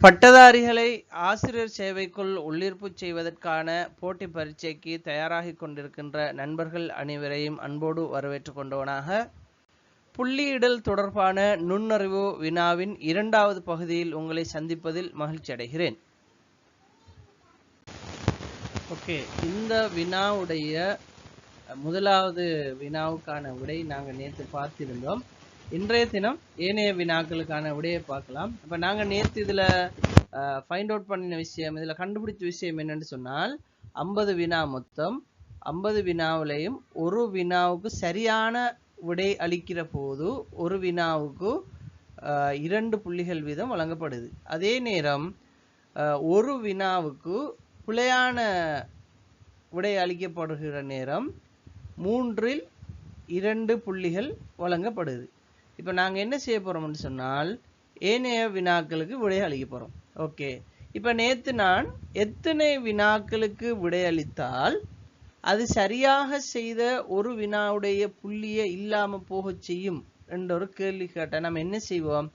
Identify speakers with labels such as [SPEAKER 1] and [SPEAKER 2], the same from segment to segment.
[SPEAKER 1] பட்டதாரிகளை ஆசிரியர் சேவைக்குள் உள்ளிருப்பு செய்வதற்கான போட்டி பரீட்சைக்கு தயாராகிக் கொண்டிருக்கின்ற நண்பர்கள் அனைவரையும் அன்போடு வரவேற்றுக் கொண்டவனாக புள்ளியிடல் தொடர்பான நுண்ணறிவு வினாவின் இரண்டாவது பகுதியில் உங்களை சந்திப்பதில் மகிழ்ச்சி அடைகிறேன். ஓகே, இந்த வினாவுடைய முதலாவது வினாவுக்கான விடை நாங்கள் நேற்று பார்த்திருந்தோம். இன்றைய தினம் ஏனைய வினாக்களுக்கான விடையை பார்க்கலாம். இப்போ நாங்கள் நேற்று இதில் ஃபைண்ட் அவுட் பண்ணின விஷயம், இதில் கண்டுபிடிச்ச விஷயம் என்னன்னு சொன்னால் 50 வினா மொத்தம் 50 வினாவிலையும் ஒரு வினாவுக்கு சரியான விடை அளிக்கிற போது ஒரு வினாவுக்கு 2 புள்ளிகள் வீதம் வழங்கப்படுது. அதே நேரம் ஒரு வினாவுக்கு பிழையான விடை அளிக்கப்படுகிற நேரம் 3இல் 2 புள்ளிகள் வழங்கப்படுது. இப்போ நாங்கள் என்ன செய்ய போகிறோம்னு சொன்னால் ஏனைய வினாக்களுக்கு விடை அளிக்க போகிறோம். ஓகே, இப்போ நேற்று நான் எத்தனை வினாக்களுக்கு விடையளித்தால் அது சரியாக செய்த ஒரு வினாவுடைய புள்ளியை இல்லாமல் போக செய்யும் என்ற ஒரு கேள்வி கேட்டால் நம்ம என்ன செய்வோம்?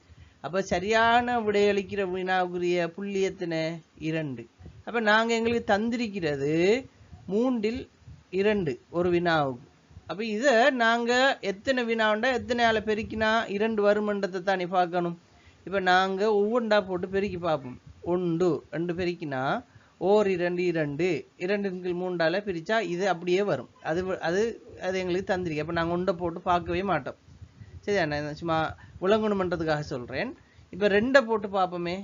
[SPEAKER 1] அப்போ சரியான விடையளிக்கிற வினாவுக்குரிய புள்ளி எத்தனை? 2. அப்போ நாங்கள் எங்களுக்கு தந்திருக்கிறது 3இல் 2 ஒரு வினாவுக்கு. அப்போ இதை நாங்கள் எத்தனை வினாண்டா எத்தனை ஆளை பெருக்கினா 2 வருமன்றதை தானே பார்க்கணும். இப்போ நாங்கள் ஒவ்வொன்றா போட்டு பெருக்கி பார்ப்போம். 1 2 பெருக்கினா 1 2 2 2 3ஆல் பிரித்தா இது அப்படியே வரும். அது அது அது எங்களுக்கு தந்திரிக்கை. அப்போ நாங்கள் 1 போட்டு பார்க்கவே மாட்டோம். சரியா? நான் சும்மா விளங்கணுமன்றதுக்காக சொல்கிறேன். இப்போ 2 போட்டு பார்ப்போமே.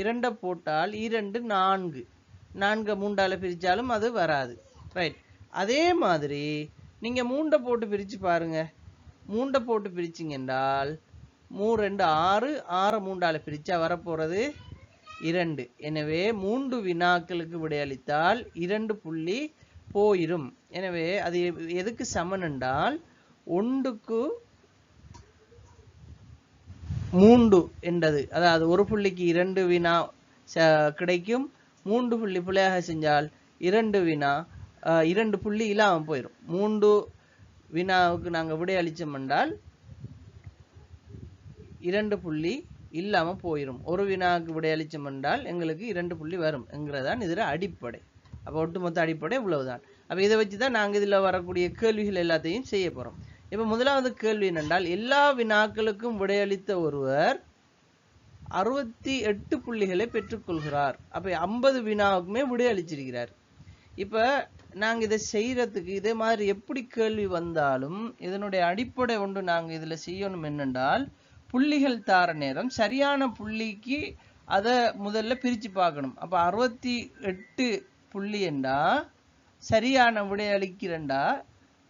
[SPEAKER 1] 2 போட்டால் 2 4 4 3ஆல் பிரித்தாலும் அது வராது. ரைட். அதே மாதிரி நீங்கள் 3 போட்டு பிரித்து பாருங்கள். 3 போட்டு பிரிச்சிங்க என்றால் 3 2 6 6 3ஆல் பிரித்தா வரப்போகிறது 2. எனவே 3 வினாக்களுக்கு விடையளித்தால் 2 புள்ளி போயிடும். எனவே அது எதுக்கு சமன் என்றால் 1க்கு 3 என்றது. அதாவது ஒரு புள்ளிக்கு 2 வினா கிடைக்கும். 3 புள்ளி பிள்ளையாக செஞ்சால் 2 வினா 2 புள்ளி இல்லாமல் போயிடும். 3 வினாவுக்கு நாங்கள் விடை அளித்தோம் என்றால் 2 புள்ளி இல்லாமல் போயிடும். ஒரு வினாவுக்கு விடை அளித்தோம் என்றால் எங்களுக்கு 2 புள்ளி வரும் என்கிறதான் இதில் அடிப்படை. அப்போ ஒட்டுமொத்த அடிப்படை இவ்வளவுதான். அப்போ இதை வச்சு தான் நாங்கள் இதில் வரக்கூடிய கேள்விகள் எல்லாத்தையும் செய்ய போகிறோம். இப்போ முதலாவது கேள்வி என்னென்றால், எல்லா வினாக்களுக்கும் விடையளித்த ஒருவர் 68 புள்ளிகளை பெற்றுக்கொள்கிறார். அப்போ 50 வினாவுக்குமே விடையளிச்சிருக்கிறார். இப்போ நாங்கள் இதை செய்கிறதுக்கு இதே மாதிரி எப்படி கேள்வி வந்தாலும் இதனுடைய அடிப்படை ஒன்று நாங்கள் இதில் செய்யணும் என்னென்றால், புள்ளிகள் தார நேரம் சரியான புள்ளிக்கு அதை முதல்ல பிரித்து பார்க்கணும். அப்போ 68 புள்ளி என்றா சரியான விடை அளிக்கிறண்டா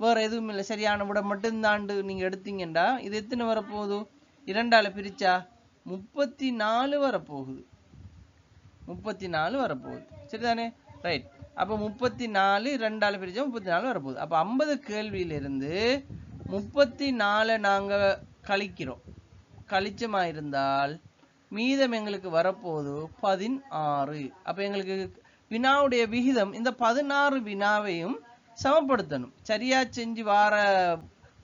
[SPEAKER 1] வேறு எதுவும் இல்லை, சரியான விடை மட்டும்தாண்டு நீங்கள் எடுத்தீங்கண்டா இது எத்தனை வரப்போகுது? 2ஆல் பிரித்தா 34 வரப்போகுது. 34 வரப்போகுது. சரிதானே? ரைட். அப்போ 34 2ஆல் பிரித்தா 34 வரப்போகுது. அப்போ 50 கேள்வியிலிருந்து 34 நாங்கள் கழிக்கிறோம். கழிச்சமாக இருந்தால் மீதம் எங்களுக்கு வரப்போகுது 16. அப்போ எங்களுக்கு வினாவுடைய விகிதம் இந்த 16 வினாவையும் சமப்படுத்தணும். சரியா செஞ்சு வார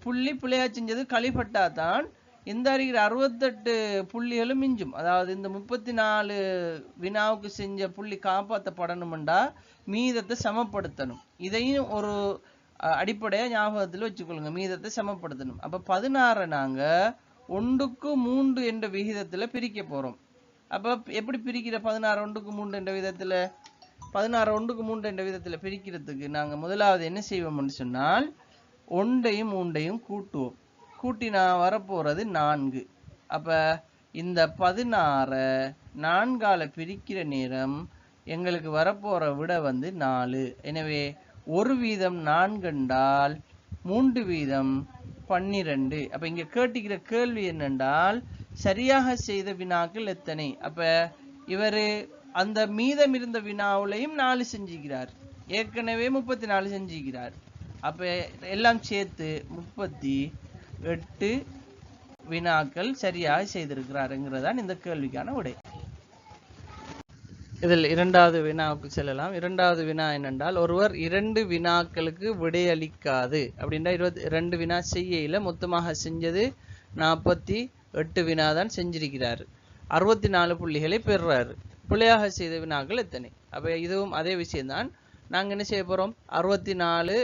[SPEAKER 1] புள்ளி பிள்ளையா செஞ்சது கழிப்பட்டா தான் இந்த அறிகிற 68 புள்ளிகளும் மிஞ்சும். அதாவது இந்த 34 வினாவுக்கு செஞ்ச புள்ளி காப்பாற்றப்படணும்டா மீதத்தை சமப்படுத்தணும். இதையும் ஒரு அடிப்படையாக ஞாபகத்தில் வச்சுக்கொள்ளுங்க. மீதத்தை சமப்படுத்தணும். அப்போ 16 நாங்கள் 1க்கு 3 என்ற விகிதத்தில் பிரிக்க போகிறோம். அப்போ எப்படி பிரிக்கிற 16 1க்கு 3 என்ற விதத்தில்? 16 1க்கு 3 என்ற விதத்தில் பிரிக்கிறதுக்கு நாங்கள் முதலாவது என்ன செய்வோம்னு சொன்னால் 1ஐயும் 3ஐயும் கூட்டுவோம். கூட்டினா வரப்போகிறது 4. அப்போ இந்த 16 4ஆல் பிரிக்கிற நேரம் எங்களுக்கு வரப்போகிற விட 4. எனவே 1 வீதம் 4 என்றால் 3 வீதம் 12. அப்போ இங்கே கேட்டுக்கிற கேள்வி என்னென்றால், சரியாக செய்த வினாக்கள் எத்தனை? அப்போ இவர் அந்த மீதம் இருந்த வினாவிலையும் 4 செஞ்சுக்கிறார். ஏற்கனவே 34 செஞ்சுக்கிறார். அப்போ எல்லாம் சேர்த்து 38 வினாக்கள் சரியாக செய்திருக்கிறாருங்கிறதான் இந்த கேள்விக்கான விடை. இதில் இரண்டாவது வினாவுக்கு செல்லலாம். இரண்டாவது வினா என்னென்றால், ஒருவர் 2 வினாக்களுக்கு விடையளிக்காது அப்படின்னா 22 வினா செய்யல, மொத்தமாக செஞ்சது 48 வினா தான் செஞ்சிருக்கிறார். 64 புள்ளிகளை பெறுறாரு. பிழையாக செய்த வினாக்கள் எத்தனை? அப்ப இதுவும் அதே விஷயம்தான். நாங்க என்ன செய்ய போறோம்? 64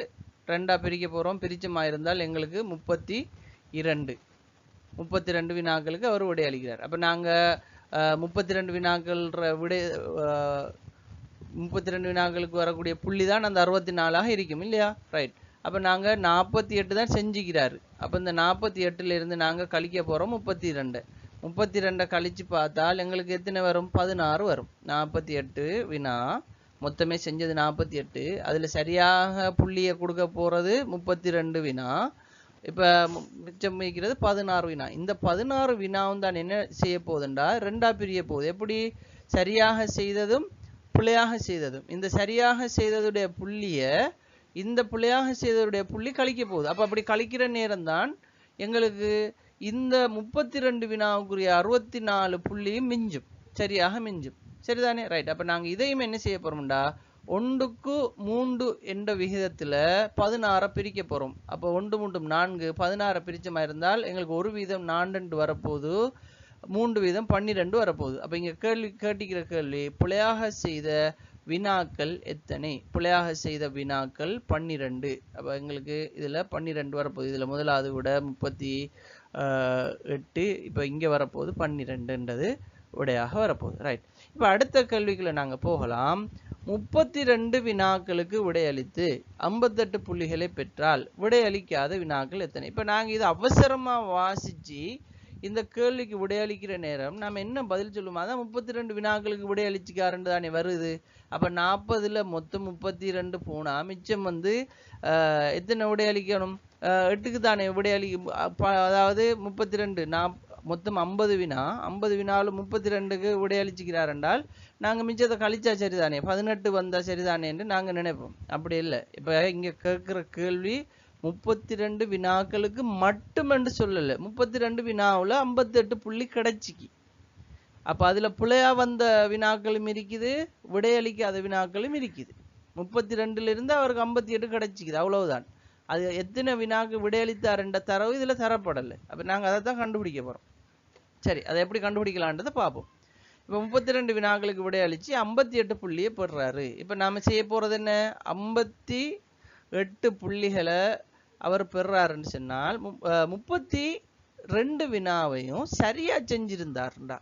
[SPEAKER 1] 2ஆ பிரிக்க போறோம். பிரிச்சமா இருந்தால் எங்களுக்கு 32 வினாக்களுக்கு அவர் விடை அளிக்கிறார். அப்ப நாங்க 32 வினாக்கள் விடை 32 வினாக்களுக்கு வரக்கூடிய புள்ளி தான் அந்த 64ஆக இருக்கும் இல்லையா? ரைட். அப்ப நாங்க 48 தான் செஞ்சுக்கிறாரு. அப்ப இந்த 48ல இருந்து நாங்க கழிக்க போறோம் 32. 32 கழிச்சு பார்த்தால் எங்களுக்கு எத்தனை வரும்? 16 வரும். 48 வினா மொத்தமே செஞ்சது 48. அதுல சரியாக புள்ளியை கொடுக்க போறது 32 வினா. இப்ப மிச்சம் வைக்கிறது 16 வினா. இந்த 16 வினாவும் தான் என்ன செய்ய போகுதுண்டா 2ஆ பிரிய போகுது. எப்படி? சரியாக செய்ததும் பிழையாக செய்ததும். இந்த சரியாக செய்ததுடைய புள்ளிய இந்த பிழையாக செய்ததுடைய புள்ளி கழிக்க போகுது. அப்ப அப்படி கழிக்கிற நேரம் தான் எங்களுக்கு இந்த 32 வினாவுக்குரிய 64 புள்ளியும் மிஞ்சும். சரியாக மிஞ்சும். சரிதானே? ரைட். அப்ப நாங்க இதையும் என்ன செய்ய போறோம்டா 1:3 என்ற விகிதத்துல 16 பிரிக்க போறோம். அப்ப 1 3 4 16 பிரிச்சமா இருந்தால் எங்களுக்கு 1 வீதம் 4 வரப்போகுது, 3 வீதம் 12 வரப்போகுது. அப்ப இங்க கேட்டிக்கிற கேள்வி பிழையாக செய்த வினாக்கள் எத்தனை? பிழையாக செய்த வினாக்கள் 12. அப்ப எங்களுக்கு இதுல 12 வரப்போகுது. இதுல முதலாவது விட 38. இப்ப இங்க வரப்போகுது 12ன்றது விடையாக வரப்போகுது. ரைட். இப்ப அடுத்த கேள்விக்குள்ள நாங்க போகலாம். 32 வினாக்களுக்கு விடையளித்து 58 புள்ளிகளை பெற்றால் விடையளிக்காத வினாக்கள் எத்தனை? இப்ப நாங்க இது அவசரமா வாசிச்சு இந்த கேள்விக்கு விடையளிக்கிற நேரம் நம்ம என்ன பதில் சொல்லுவோம்? அதான் 32 வினாக்களுக்கு விடையளிச்சுக்காருன்னு தானே வருது. அப்ப 40ல மொத்தம் 32 போனா மிச்சம் எத்தனை விடையளிக்கணும்? 8க்கு தானே விடையளி. அதாவது 32 மொத்தம் 50 வினா. 50 வினாலும் 32க்கு விடையளிச்சுக்கிறார் என்றால் நாங்க மிச்சத்தை கழிச்சா சரிதானே, 18 வந்தா சரிதானே என்று நாங்க நினைப்போம். அப்படி இல்லை. இப்ப இங்க கேட்கிற கேள்வி 32 வினாக்களுக்கு மட்டுமென்று சொல்லல. 32 வினாவுல 58 புள்ளி கிடைச்சிக்கு. அப்ப அதுல பிழையா வந்த வினாக்களும் இருக்குது, விடையளிக்காத வினாக்களும் இருக்குது. 32ல இருந்து அவருக்கு 58 கிடைச்சிக்குது. அவ்வளவுதான். அது எத்தனை வினாக்கு விடையளித்தார் என்ற தரவு இதுல தரப்படலை. அப்ப நாங்க அதை தான் கண்டுபிடிக்க போறோம். சரி, அதை எப்படி கண்டுபிடிக்கலான்றதை பார்ப்போம். இப்ப 32 வினாக்களுக்கு விடையளிச்சு 58 புள்ளியை பெறுறாரு. இப்ப நாம செய்ய போறது என்ன? 58 புள்ளிகளை அவர் பெறுறாருன்னு சொன்னால் 32 வினாவையும் சரியா செஞ்சிருந்தாருண்டா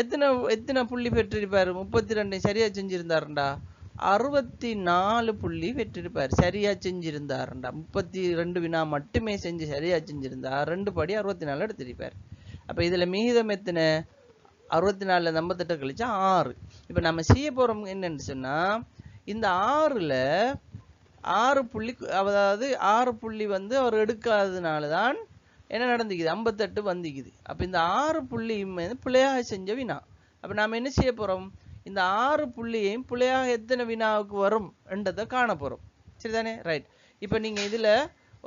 [SPEAKER 1] எத்தனை புள்ளி பெற்றிருப்பாரு? 32 சரியா செஞ்சிருந்தாருண்டா 64 புள்ளி பெற்றிருப்பார். சரியா செஞ்சிருந்தாருண்டா 32 வினா மட்டுமே செஞ்சு சரியா செஞ்சிருந்தா 2 படி 64 எடுத்திருப்பார். அப்ப இதுல மீதம் எத்தனை? 64ல 58 கழிச்சா 6. இப்ப நம்ம செய்ய போறோம் என்னன்னு சொன்னா இந்த 6ல 6 புள்ளி, அதாவது 6 புள்ளி அவர் எடுக்காததுனாலதான் என்ன நடந்துக்குது? 58 வந்துக்குது. அப்ப இந்த 6 புள்ளியும் பிழையாக செஞ்ச வினா. அப்ப நாம என்ன செய்ய போறோம்? இந்த 6 புள்ளியையும் பிழையாக எத்தனை வினாவுக்கு வரும் என்றதை காண போறோம். சரிதானே? ரைட். இப்ப நீங்க இதுல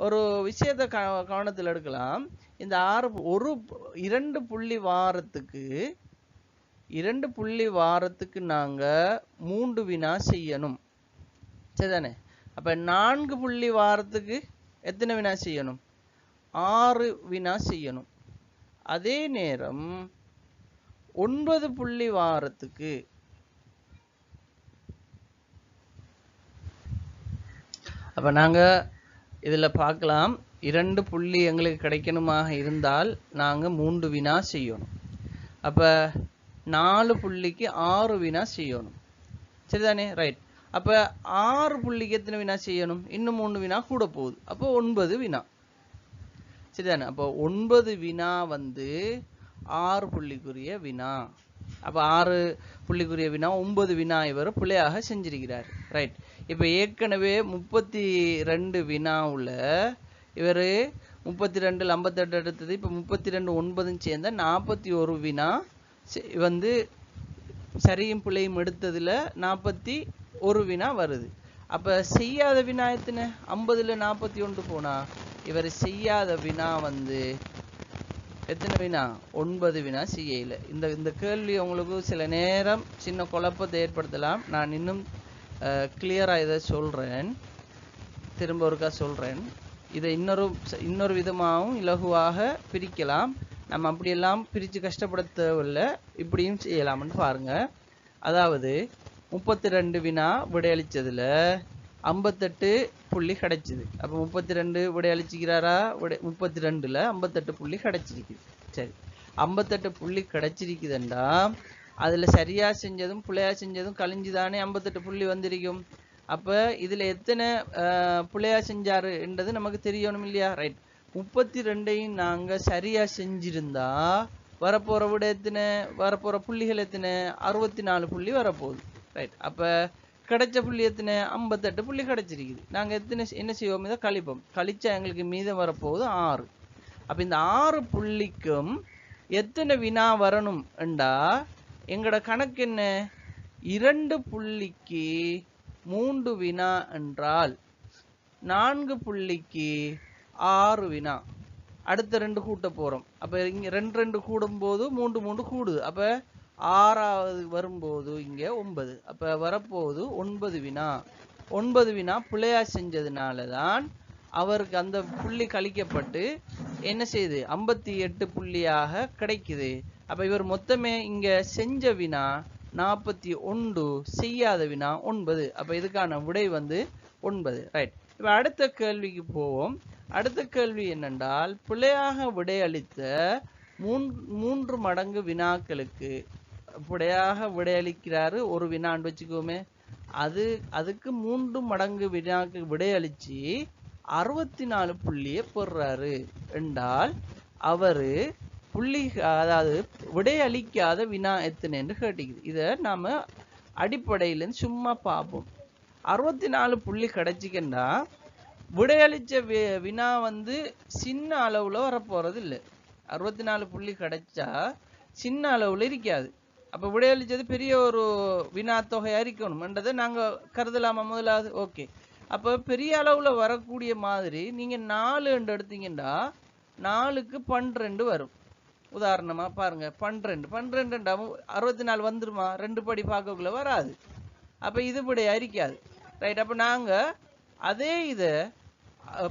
[SPEAKER 1] ஒரு விஷயத்தை கவனத்தில் எடுக்கலாம். இந்த 2 புள்ளி வாரத்துக்கு நாங்க 3 வினா செய்யணும். சரிதானே? அப்ப 4 புள்ளி வாரத்துக்கு எத்தனை வினா செய்யணும்? 6 வினா செய்யணும். அதே நேரம் 9 புள்ளி வாரத்துக்கு அப்ப நாங்க இதுல பார்க்கலாம். 2 புள்ளி எங்களுக்கு கிடைக்கணுமாக இருந்தால் நாங்க 3 வினா செய்யணும். அப்ப 4 புள்ளிக்கு 6 வினா செய்யணும். சரிதானே? ரைட். அப்ப 6 புள்ளிக்கு எத்தனை வினா செய்யணும்? இன்னும் 3 வினா கூட போகுது. அப்போ 9 வினா. சரிதானே? அப்போ 9 வினா 6 புள்ளிக்குரிய வினா. அப்ப 6 புள்ளிக்குரிய வினா 9 வினா இவர் பிழையாக செஞ்சிருக்கிறார். ரைட். இப்ப ஏற்கனவே 32 வினாவுல இவர் 32ல் 58 எடுத்தது. இப்ப 32 9 சேர்ந்த 41 வினா சரியும் பிழையும் எடுத்ததுல 41 வினா வருது. அப்ப செய்யாத வினா எத்தனை? 50ல 41 போனா இவர் செய்யாத வினா எத்தனை வினா? 9 வினா செய்யல. இந்த கேள்வி உங்களுக்கு சில நேரம் சின்ன குழப்பத்தை ஏற்படுத்தலாம். நான் இன்னும் கிளியரா இதை சொல்றேன், திரும்ப ஒருக்கா சொல்றேன். இதை இன்னொரு விதமாகவும் இலகுவாக பிரிக்கலாம். நம்ம அப்படியெல்லாம் பிரித்து கஷ்டப்பட தேவையில்லை, இப்படியும் செய்யலாம்னு பாருங்க. அதாவது 32 வினா விடையளிச்சதுல 58 புள்ளி கிடைச்சிது. அப்போ 32 விடையளிச்சுக்கிறாரா? 32ல 58 புள்ளி கிடைச்சிருக்கு. சரி, 58 புள்ளி கிடைச்சிருக்குதுண்டா அதுல சரியா செஞ்சதும் பிள்ளையா செஞ்சதும் கழிஞ்சுதானே 58 புள்ளி வந்திருக்கும். அப்ப இதுல எத்தனை பிள்ளையா செஞ்சாரு என்றது நமக்கு தெரியணும் இல்லையா? ரைட், 32ஐயும் நாங்க சரியா செஞ்சிருந்தா வரப்போற விட எத்தனை, வரப்போற புள்ளிகள் எத்தனை? 64 புள்ளி வரப்போகுது. ரைட், அப்ப கிடைச்ச புள்ளி எத்தனை? 58 புள்ளி கிடைச்சிருக்குது. நாங்க எத்தனை என்ன செய்வோம்? இதை கழிப்போம். கழிச்சா எங்களுக்கு மீதம் வரப்போகுது 6. அப்ப இந்த 6 புள்ளிக்கும் எத்தனை வினா வரணும் என்றா எங்கட கணக்கு என்ன? 2 புள்ளிக்கு 3 வினா என்றால் 4 புள்ளிக்கு 6 வினா. அடுத்த 2 கூட்ட போறோம். அப்ப இங்க 2 கூடும் போது 3 கூடுது. அப்ப 6வது வரும்போது இங்க 9. அப்ப வரப்போகுது 9 வினா. 9 வினா பிள்ளையா செஞ்சதுனாலதான் அவருக்கு அந்த புள்ளி கழிக்கப்பட்டு என்ன செய்யுது? 58 புள்ளியாக கிடைக்குது. அப்ப இவர் மொத்தமே இங்க செஞ்ச வினா 41, செய்யாத வினா 9. அப்ப இதுக்கான விடை வந்து 9. ரைட், இப்ப அடுத்த கேள்விக்கு போவோம். அடுத்த கேள்வி என்னென்றால், பிழையாக விடையளித்த 3 மடங்கு வினாக்களுக்கு பிழையாக விடையளிக்கிறாரு ஒரு வினான்னு வச்சுக்கோமே, அதுக்கு 3 மடங்கு வினாக்கு விடையளிச்சு 64 புள்ளியை பெறாரு என்றால் அவரு புள்ளி, அதாவது விடையளிக்காத வினா எத்தனைன்னு கேட்டுக்குது. இதை நாம அடிப்படையில சும்மா பார்ப்போம். 64 புள்ளி கிடைச்சிக்கண்டா விடையளிச்ச வினா வந்து சின்ன அளவுல வரப்போறது இல்லை. 64 புள்ளி கிடைச்சா சின்ன அளவுல இருக்காது. அப்ப விடையளிச்சது பெரிய ஒரு வினா தொகையா இருக்கணும்ன்றதை நாங்க கருதலாமா முதலாவது? ஓகே, அப்ப பெரிய அளவுல வரக்கூடிய மாதிரி நீங்க 4 எடுத்தீங்கன்னா 4க்கு 12 வரும். உதாரணமா பாருங்க, 12 64 வந்துருமா? 2 படி பார்க்கக்குள்ள வராது. அப்ப இது விடையா இருக்காது. ரைட், அப்ப நாங்க அதே இத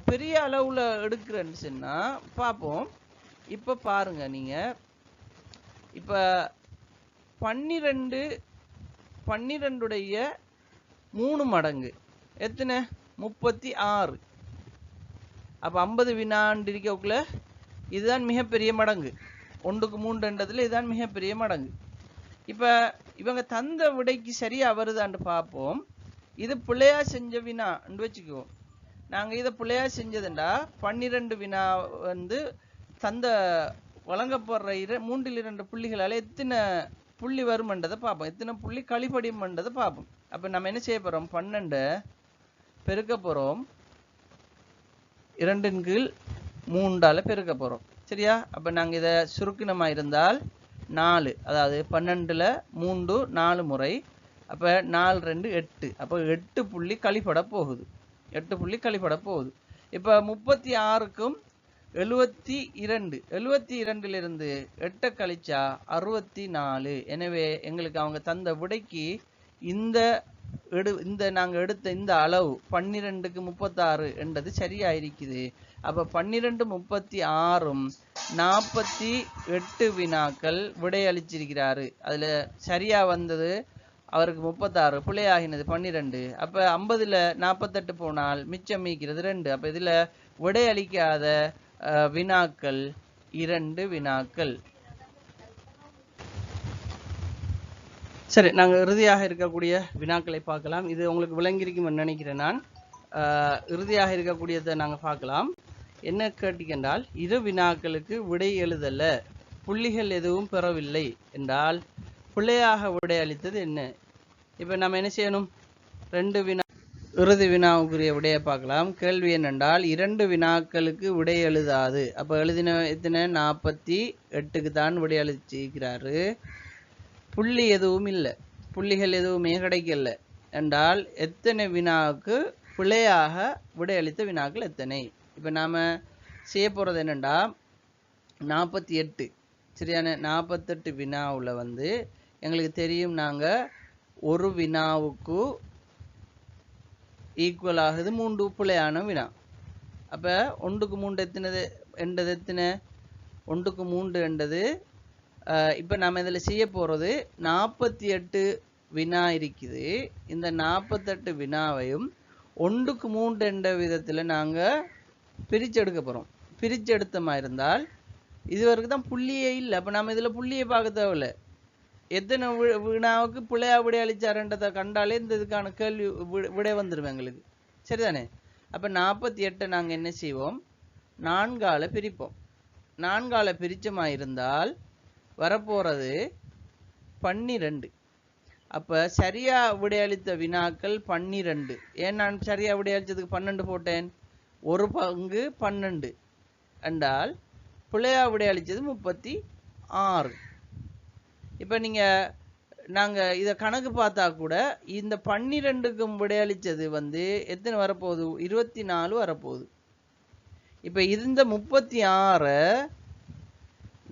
[SPEAKER 1] பெரிய அளவுல எடுக்கிறேன்னு சொன்னா பார்ப்போம். இப்ப பாருங்க, நீங்க இப்ப 12உடைய 3 மடங்கு எத்தனை? 36. அப்ப 50 வினாண்டு இருக்கக்குள்ள இதுதான் மிகப்பெரிய மடங்கு. 1க்கு 3 இதுதான் மிகப்பெரிய மடங்கு. இப்ப இவங்க தந்த விடைக்கு சரியா வருதான்னு பார்ப்போம். இது பிள்ளையா செஞ்ச வினா வச்சுக்குவோம். நாங்க இதை பிள்ளையா செஞ்சதுண்டா 12 வினா வந்து தந்த வழங்கப்படுற 3 புள்ளிகளால எத்தனை புள்ளி வரும்ன்றதை பார்ப்போம். எத்தனை புள்ளி கழிப்படியும்ன்றதை பார்ப்போம். அப்ப நம்ம என்ன செய்ய போறோம்? 12 பெருக்க போறோம், 2/3 பெருக்க போறோம். சரியா? அப்ப நாங்க இதை சுருக்கினமா இருந்தால் 4, அதாவது 12ல 3 4 முறை. அப்ப 4 2 8. அப்ப 8 புள்ளி கழிப்பட போகுது. 8 புள்ளி கழிப்பட போகுது. இப்ப 36க்கும் 72. 72ல இருந்து 8 கழிச்சா 64. எனவே எங்களுக்கு அவங்க தந்த விடைக்கு இந்த நாங்க எடுத்த இந்த அளவு 12க்கு 36 என்றது சரியா இருக்குது. அப்ப 12 36ம் 48 வினாக்கள் விடையளிச்சிருக்கிறாரு. அதுல சரியா வந்தது அவருக்கு 36, பிழையாகினது 12. அப்ப 50ல 48 போனால் மிச்சம் மீக்கிறது 2. அப்ப இதுல விடையளிக்காத வினாக்கள் 2 வினாக்கள். சரி, நாங்க இறுதியாக இருக்கக்கூடிய வினாக்களை பார்க்கலாம். இது உங்களுக்கு விளங்கியிருக்கும் நினைக்கிறேன். நான் இறுதியாக இருக்கக்கூடியதை நாங்க பார்க்கலாம். என்ன கேட்டீங்கன்றால், இரு வினாக்களுக்கு விடை எழுதல, புள்ளிகள் எதுவும் பெறவில்லை என்றால் பிள்ளையாக விடை அளித்தது என்ன? இப்ப நம்ம என்ன செய்யணும்? 2 வினா, இறுதி வினாவுக்குரிய விடையை பார்க்கலாம். கேள்வி என்னென்றால், 2 வினாக்களுக்கு விடை எழுதாது. அப்ப எழுதின எத்தனை? 48க்கு தான் விடை அளிச்சிருக்கிறாரு. புள்ளி எதுவும் இல்லை, புள்ளிகள் எதுவுமே கிடைக்கல என்றால் எத்தனை வினாவுக்கு பிழையாக விடையளித்த வினாக்கள் எத்தனை? இப்ப நாம செய்ய போறது என்னண்டா 48. சரியான 48 வினாவுல வந்து எங்களுக்கு தெரியும், நாங்க ஒரு வினாவுக்கு ஈக்குவல் ஆகுது 3 பிழையான வினா. அப்ப 1க்கு 3 எத்தனை? 1க்கு 3 என்றது இப்போ நாம் இதில் செய்ய போகிறது 48 வினா இருக்குது. இந்த 48 வினாவையும் 1க்கு 3 என்ற விதத்தில் நாங்கள் பிரிச்செடுக்க போகிறோம். பிரிச்செடுத்தமாக இருந்தால் இதுவரைக்கும் தான் புள்ளியே இல்லை. அப்போ நம்ம இதில் புள்ளியை பார்க்க தேவையில்லை. எத்தனை வினாவுக்கு பிள்ளையா விடை அளிச்சாருன்றதை கண்டாலே இந்த இதுக்கான கேள்வி விடை வந்துடும் எங்களுக்கு. சரிதானே? அப்போ 48 நாங்கள் என்ன செய்வோம், 4ஆல் பிரிப்போம். 4ஆல் பிரிச்சமாக இருந்தால் வரப்போகிறது 12. அப்போ சரியா விடையளித்த வினாக்கள் 12. ஏன் நான் சரியா விடையளித்ததுக்கு 12 போட்டேன்? ஒரு பங்கு 12 என்றால் பிள்ளையா விடையளித்தது 36. இப்போ நாங்கள் இதை கணக்கு பார்த்தா கூட இந்த 12க்கும் விடையளித்தது எத்தனை வரப்போகுது? 24 வரப்போகுது. இப்போ இந்த 36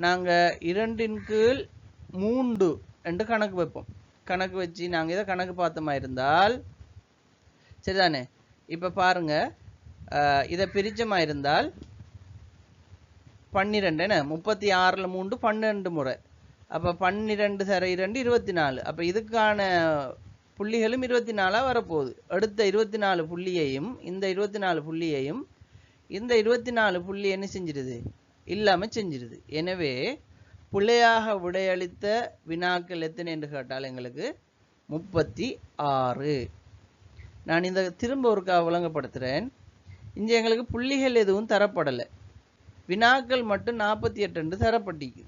[SPEAKER 1] நாங்கள் 2/3 என்று கணக்கு வைப்போம். கணக்கு வச்சு நாங்கள் இதை கணக்கு பார்த்தோமா இருந்தால் சரிதானே? இப்போ பாருங்க, இதை பிரிச்சமா இருந்தால் 12 என்ன, 36ல் 3 12 முறை. அப்போ 12 தர 2 24. அப்போ இதுக்கான புள்ளிகளும் 24 வரப்போகுது. அடுத்த 24 புள்ளியையும் இந்த 24 புள்ளியையும் இந்த 24 புள்ளி என்ன செஞ்சிருது? இல்லாமல் செஞ்சிருது. எனவே பிள்ளையாக விடையளித்த வினாக்கள் எத்தனை என்று கேட்டால் எங்களுக்கு 36. நான் இந்த திரும்ப ஒருக்கா விளங்கப்படுத்துகிறேன். இங்கே எங்களுக்கு புள்ளிகள் எதுவும் தரப்படலை, வினாக்கள் மட்டும் 48 என்று தரப்பட்டிருக்கு.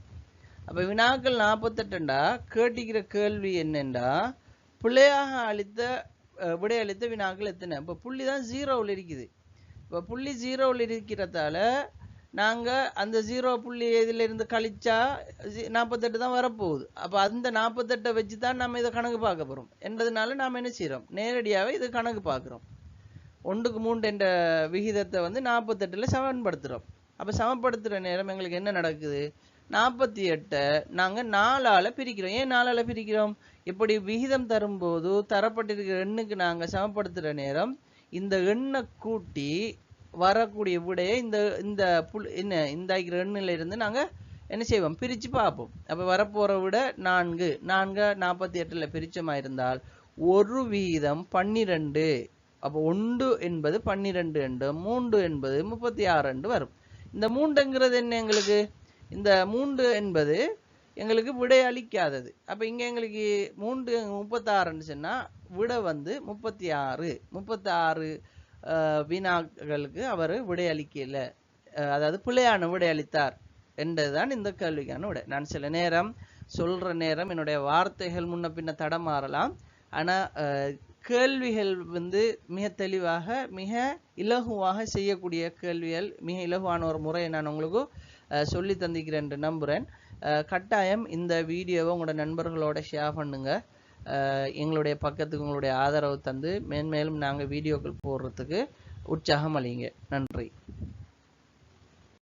[SPEAKER 1] அப்போ வினாக்கள் 48 கேட்டிக்கிற கேள்வி என்னென்றா பிள்ளையாக விடையளித்த வினாக்கள் எத்தனை? இப்போ புள்ளி தான் 0ல் இருக்குது. இப்போ புள்ளி 0ல் இருக்கிறதால நாங்கள் அந்த 0 புள்ளி இதிலிருந்து கழிச்சா 48 தான் வரப்போகுது. அப்போ அந்த 48 வச்சு தான் நம்ம இதை கணக்கு பார்க்க போகிறோம் என்றதுனால நாம் என்ன செய்கிறோம், நேரடியாகவே இது கணக்கு பார்க்குறோம். 1க்கு 3 என்ற விகிதத்தை 48ல் சமன்படுத்துகிறோம். அப்போ சமப்படுத்துகிற நேரம் எங்களுக்கு என்ன நடக்குது? 48 நாங்கள் 4ஆல் பிரிக்கிறோம். ஏன் 4ஆல் பிரிக்கிறோம்? இப்படி விகிதம் தரும்போது தரப்பட்டிருக்கிற எண்ணுக்கு நாங்கள் சமப்படுத்துகிற நேரம் இந்த எண்ணை கூட்டி வரக்கூடிய விடையை இந்த எண்ணில் இருந்து நாங்கள் என்ன செய்வோம், பிரித்து பார்ப்போம். அப்போ வரப்போகிற விட 4. 48ல் பிரிச்சமாக இருந்தால் ஒரு விகிதம் 12. அப்போ 1 என்பது 12 என்று, 3 என்பது 36 என்று வரும். இந்த 3ங்கிறது என்ன எங்களுக்கு? இந்த 3 என்பது எங்களுக்கு விடை அளிக்காதது. அப்போ இங்கே எங்களுக்கு 3 36 சொன்னால் விடை 36 வினாக்களுக்கு அவர் விடையளிக்கல, அதாவது பிள்ளையான விடையளித்தார் என்றதுதான் இந்த கேள்விக்கான விடை. நான் சில நேரம் சொல்கிற நேரம் என்னுடைய வார்த்தைகள் முன்ன பின்ன தடமாறலாம். ஆனால் கேள்விகள் மிக தெளிவாக மிக இலகுவாக செய்யக்கூடிய கேள்விகள், மிக இலகுவான ஒரு முறையை நான் உங்களுக்கு சொல்லி தந்திக்கிறேன் என்று நம்புகிறேன். கட்டாயம் இந்த வீடியோவை உங்களோட நண்பர்களோட ஷேர் பண்ணுங்க. எங்களுடைய பக்கத்துக்கு உங்களுடைய ஆதரவு தந்து மேன்மேலும் நாங்கள் வீடியோக்கள் போடுறதுக்கு உற்சாகம் அளிங்க. நன்றி.